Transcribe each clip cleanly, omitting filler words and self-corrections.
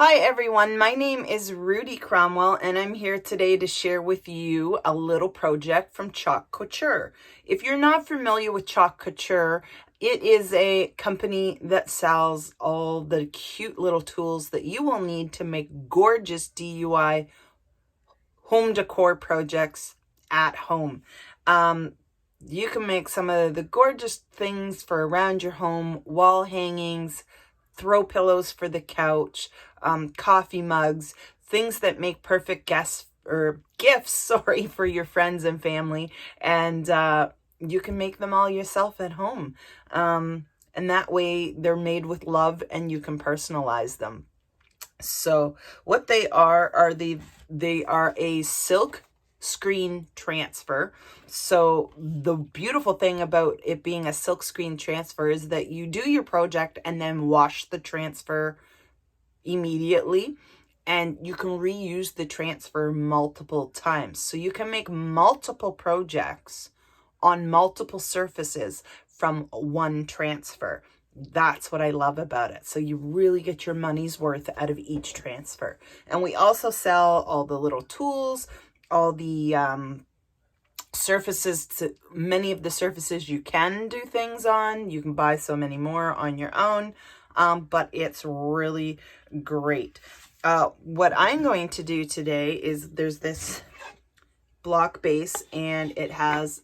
Hi everyone, my name is Rudy Cromwell and I'm here today to share with you a little project from Couture. If you're not familiar with Couture, it is a company that sells all the cute little tools that you will need to make gorgeous DIY home decor projects at home. You can make some of the gorgeous things for around your home, wall hangings, throw pillows for the couch, coffee mugs, things that make perfect guests or gifts, for your friends and family. And you can make them all yourself at home. And that way they're made with love and you can personalize them. So what they are they are a silk screen transfer. So the beautiful thing about it being a silk screen transfer is that you do your project and then wash the transfer immediately, and you can reuse the transfer multiple times. So you can make multiple projects on multiple surfaces from one transfer. That's what I love about it. So you really get your money's worth out of each transfer. And we also sell all the little tools, all the surfaces, to many of the surfaces you can do things on. You can buy so many more on your own, but it's really great. What I'm going to do today is there's this block base and it has,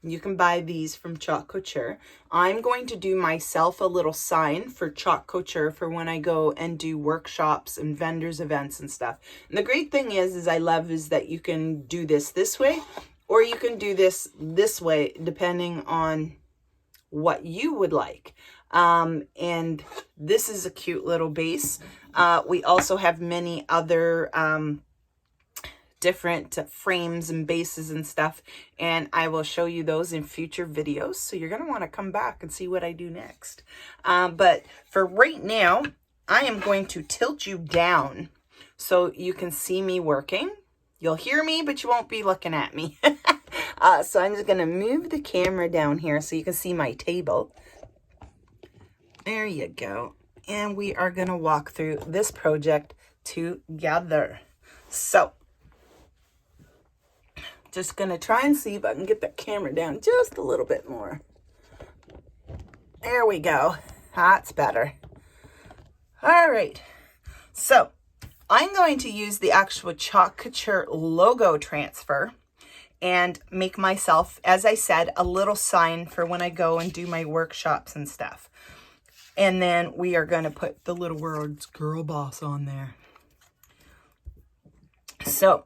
you can buy these from Couture. I'm going to do myself a little sign for Couture for when I go and do workshops and vendors events and stuff. And the great thing is I love is that you can do this way, or you can do this way, depending on what you would like. And this is a cute little base. We also have many other different frames and bases and stuff, and I will show you those in future videos, so you're going to want to come back and see what I do next. But for right now, I am going to tilt you down so you can see me working. You'll hear me, but you won't be looking at me. So I'm just going to move the camera down here so you can see my table. There you go. And we are going to walk through this project together. So just going to try and see if I can get that camera down just a little bit more. There we go. That's better. All right. So I'm going to use the actual Couture logo transfer and make myself, as I said, a little sign for when I go and do my workshops and stuff. And then we are going to put the little words Girl Boss on there. So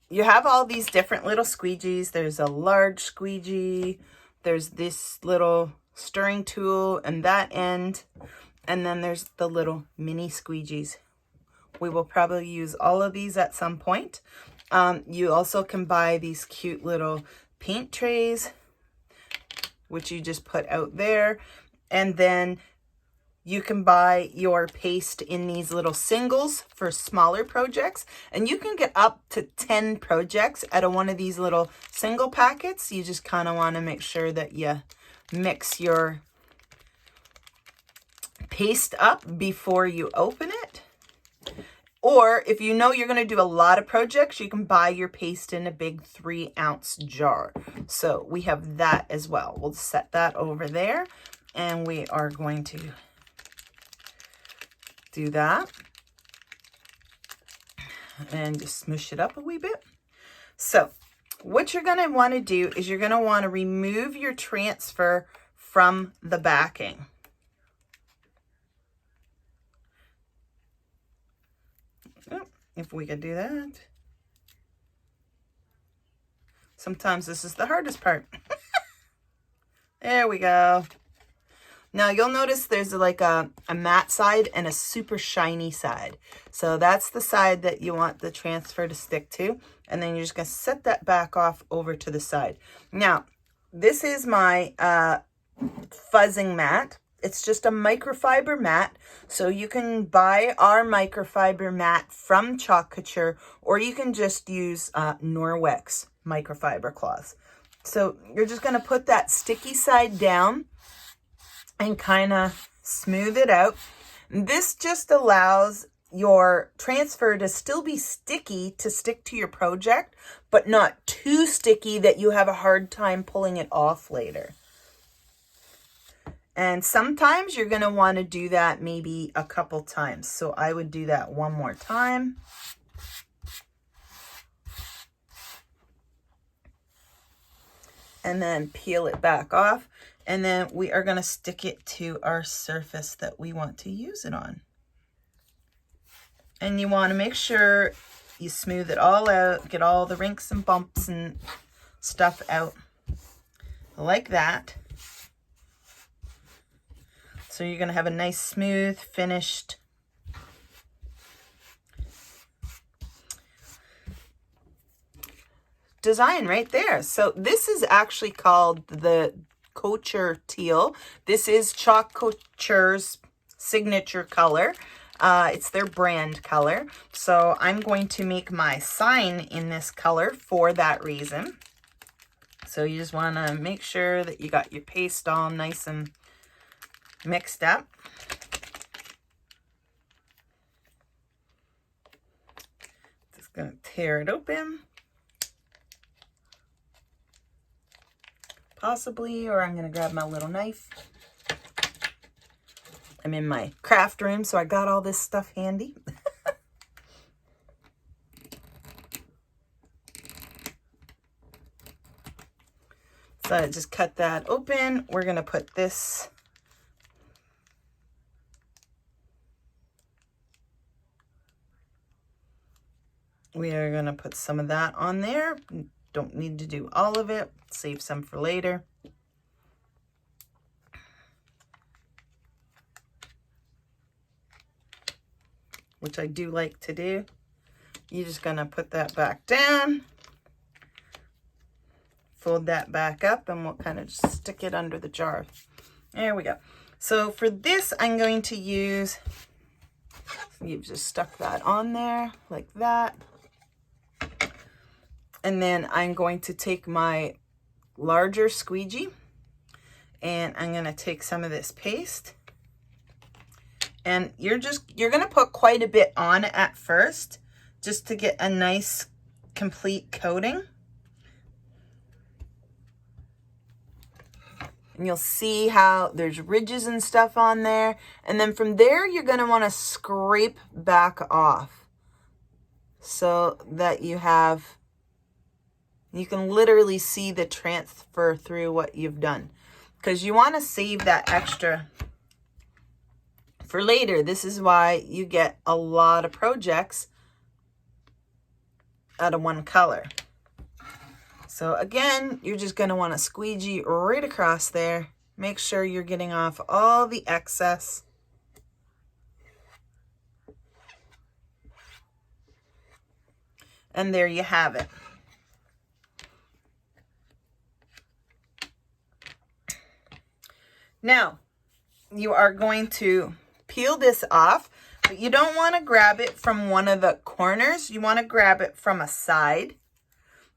you have all these different little squeegees. There's a large squeegee. There's this little stirring tool and that end. And then there's the little mini squeegees. We will probably use all of these at some point. You also can buy these cute little paint trays, which you just put out there. And then you can buy your paste in these little singles for smaller projects. And you can get up to 10 projects out of one of these little single packets. You just kind of want to make sure that you mix your paste up before you open it. Or if you know you're going to do a lot of projects, you can buy your paste in a big 3-ounce jar. So we have that as well. We'll set that over there. And we are going to do that. And just smoosh it up a wee bit. So what you're going to want to do is you're going to want to remove your transfer from the backing. If we could do that. Sometimes this is the hardest part. There we go. Now you'll notice there's like a matte side and a super shiny side. So that's the side that you want the transfer to stick to. And then you're just going to set that back off over to the side. Now, this is my fuzzing mat. It's just a microfiber mat. So you can buy our microfiber mat from Couture, or you can just use Norwex microfiber cloths. So you're just going to put that sticky side down and kind of smooth it out. This just allows your transfer to still be sticky to stick to your project, but not too sticky that you have a hard time pulling it off later. And sometimes you're going to want to do that maybe a couple times. So I would do that one more time. And then peel it back off. And then we are going to stick it to our surface that we want to use it on. And you want to make sure you smooth it all out, get all the rinks and bumps and stuff out like that. So you're going to have a nice, smooth, finished design right there. So this is actually called the Couture teal. This is Chalk Couture's signature color. It's their brand color. So I'm going to make my sign in this color for that reason. So you just want to make sure that you got your paste all nice and mixed up. Just going to tear it open. Possibly, or I'm going to grab my little knife. I'm in my craft room, so I got all this stuff handy. So I just cut that open. We're going to put this we are going to put some of that on there. Don't need to do all of it. Save some for later. Which I do like to do. You're just going to put that back down. Fold that back up, and we'll kind of just stick it under the jar. There we go. So for this, I'm going to use, you've just stuck that on there like that. And then I'm going to take my larger squeegee, and I'm going to take some of this paste. And you're going to put quite a bit on at first, just to get a nice complete coating. And you'll see how there's ridges and stuff on there. And then from there, you're going to want to scrape back off so that you can literally see the transfer through what you've done. Because you want to save that extra for later. This is why you get a lot of projects out of one color. So again, you're just going to want to squeegee right across there. Make sure you're getting off all the excess. And there you have it. Now, you are going to peel this off, but you don't want to grab it from one of the corners. You want to grab it from a side.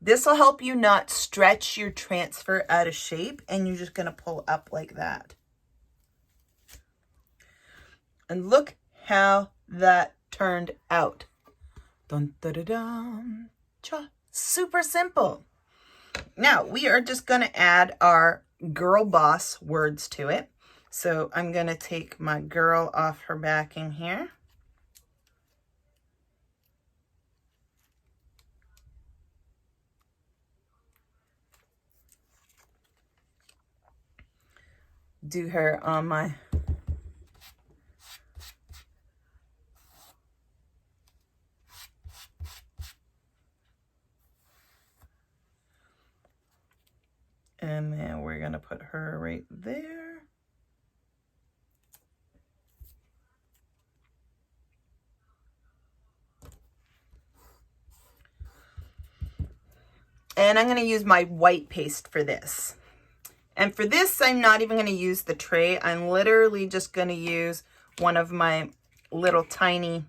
This will help you not stretch your transfer out of shape, and you're just going to pull up like that. And look how that turned out. Dun, da, da, dun, cha. Super simple. Now, we are just going to add our girl boss words to it. So I'm going to take my girl off her backing here. Do her on my and then we're going to put her right there. And I'm going to use my white paste for this. And for this, I'm not even going to use the tray. I'm literally just going to use one of my little tiny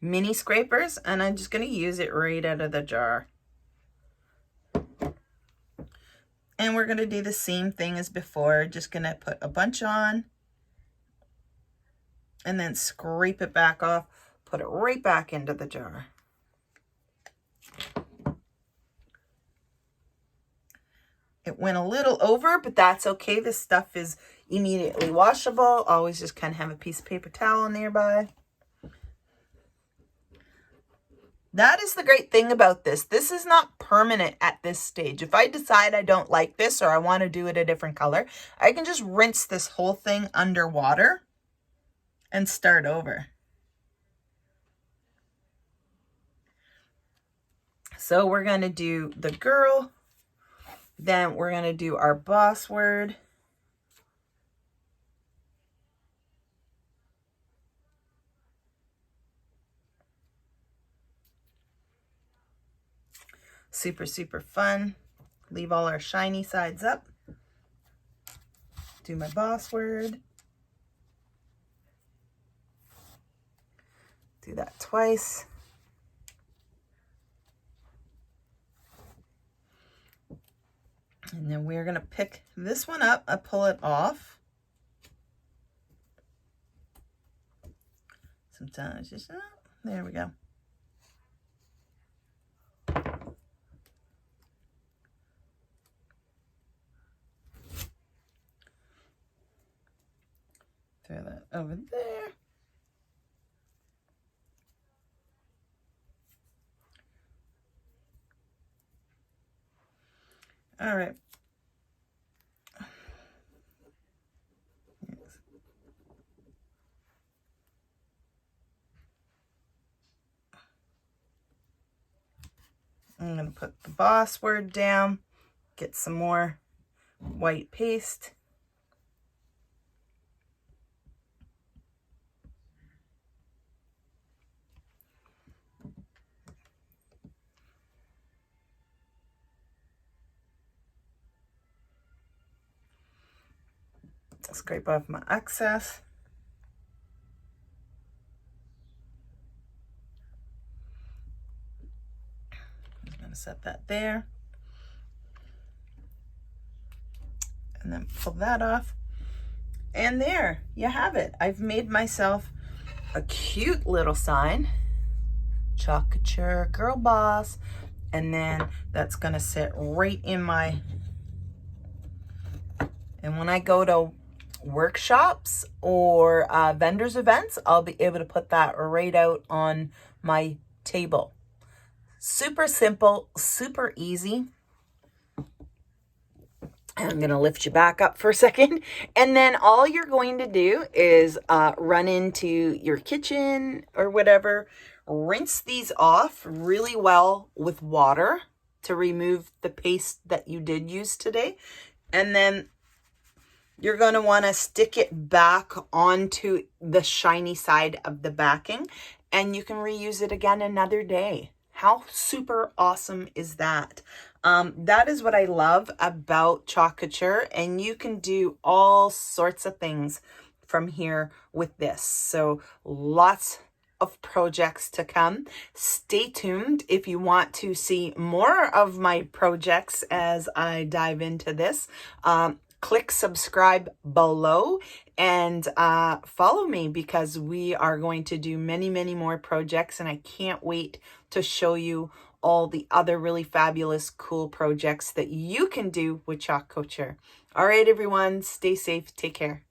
mini scrapers, and I'm just going to use it right out of the jar. And we're going to do the same thing as before. Just going to put a bunch on. and then scrape it back off, put it right back into the jar. It went a little over, but that's okay. This stuff is immediately washable. Always just kind of have a piece of paper towel nearby. That is the great thing about this. This is not permanent at this stage. If I decide I don't like this or I want to do it a different color, I can just rinse this whole thing underwater and start over. So we're going to do the girl. Then we're going to do our boss word. Super, super fun. Leave all our shiny sides up. Do my boss word. Do that twice. And then we're going to pick this one up. I pull it off. Sometimes just, there we go. Throw that over there. All right. I'm going to put the boss word down, get some more white paste. Scrape off my excess. I'm going to set that there. And then pull that off. And there you have it. I've made myself a cute little sign. Chalk Couture Girl Boss. And then that's going to sit right in my... And when I go to workshops or vendors events, I'll be able to put that right out on my table. Super simple, super easy. I'm going to lift you back up for a second. And then all you're going to do is run into your kitchen or whatever, rinse these off really well with water to remove the paste that you did use today. And then you're going to want to stick it back onto the shiny side of the backing, and you can reuse it again another day. How super awesome is that? That is what I love about Chalk Couture, and you can do all sorts of things from here with this. So lots of projects to come. Stay tuned if you want to see more of my projects as I dive into this. Click subscribe below and follow me, because we are going to do many, many more projects, and I can't wait to show you all the other really fabulous, cool projects that you can do with Chalk Couture. All right, everyone, stay safe. Take care.